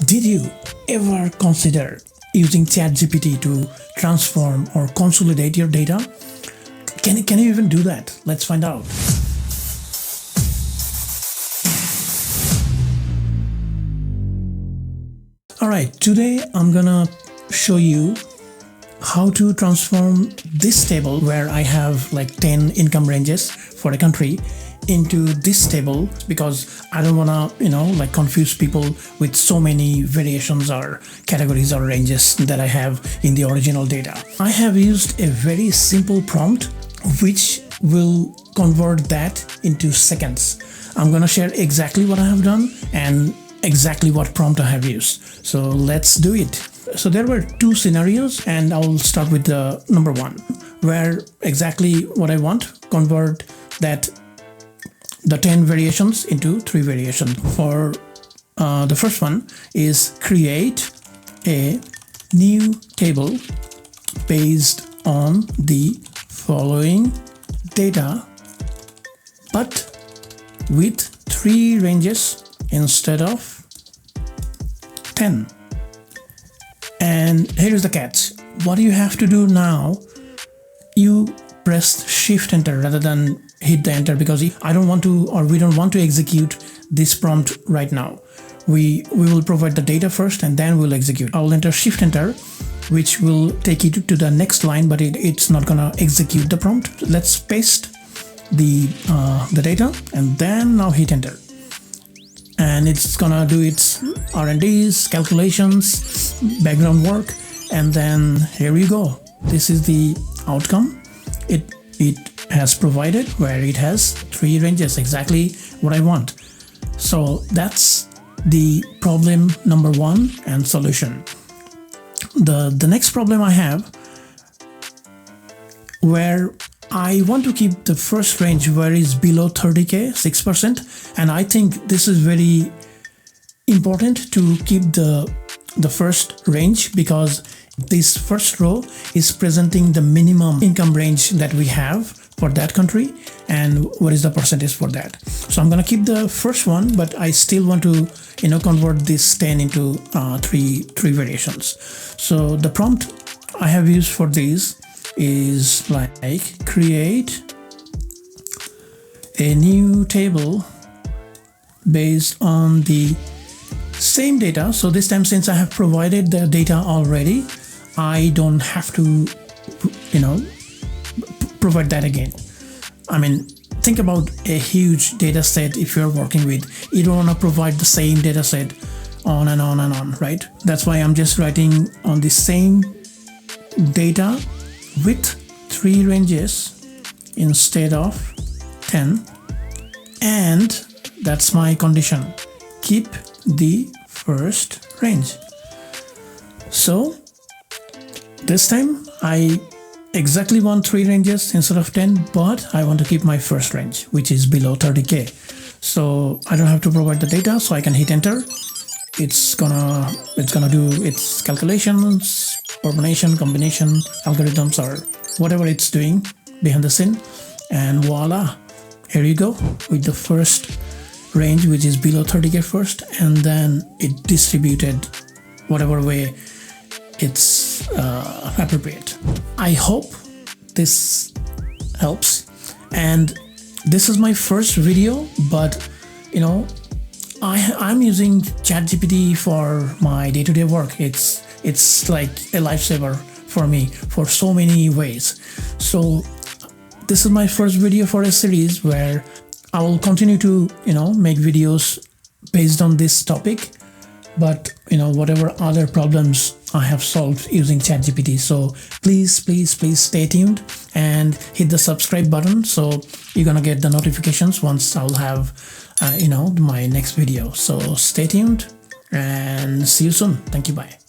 Did you ever consider using ChatGPT to transform or consolidate your data? Can you even do that? Let's find out. Alright, today I'm gonna show you how to transform this table where I have like 10 income ranges for a country into this table, because I don't wanna, confuse people with so many variations or categories or ranges that I have in the original data. I have used a very simple prompt which will convert that into seconds. I'm gonna share exactly what I have done and exactly what prompt I have used. So let's do it. So there were two scenarios, and I'll start with the number one, where exactly what I want, convert the 10 variations into 3 variations. For the first one is create a new table based on the following data, but with 3 ranges instead of 10. And here is the catch. What you have to do now, you press Shift Enter rather than hit the enter, because we don't want to execute this prompt right now. We will provide the data first and then we'll execute. I'll enter Shift Enter, which will take you to the next line, but it's not gonna execute the prompt. Let's paste the data and then now hit enter. And it's gonna do its R&Ds, calculations, background work, and then here you go. This is the outcome it has provided, where it has 3 ranges, exactly what I want. So that's the problem number 1 and solution. The next problem I have, where I want to keep the first range where it's below 30K, 6%, and I think this is very important to keep the first range, because this first row is presenting the minimum income range that we have for that country and what is the percentage for that. So I'm gonna keep the first one, but I still want to convert this 10 into 3 variations. So the prompt I have used for these is like create a new table based on the same data. So this time, since I have provided the data already, I don't have to provide that again. I mean, think about a huge data set. If you're working with, you don't want to provide the same data set on and on and on, right? That's why I'm just writing on the same data with 3 ranges instead of 10, and that's my condition. Keep the first range. So this time I exactly want 3 ranges instead of 10, but I want to keep my first range, which is below 30K. So I don't have to provide the data, so I can hit enter. It's gonna do its calculations, combination, algorithms, or whatever it's doing behind the scene, and voila, here you go with the first range, which is below 30K first, and then it distributed whatever way it's appropriate. I hope this helps, and this is my first video, but I'm using ChatGPT for my day-to-day work. It's like a lifesaver for me for so many ways. So this is my first video for a series where I will continue to make videos based on this topic, but whatever other problems I have solved using ChatGPT. So please stay tuned and hit the subscribe button, so you're gonna get the notifications once I'll have my next video. So stay tuned and see you soon. Thank you. Bye.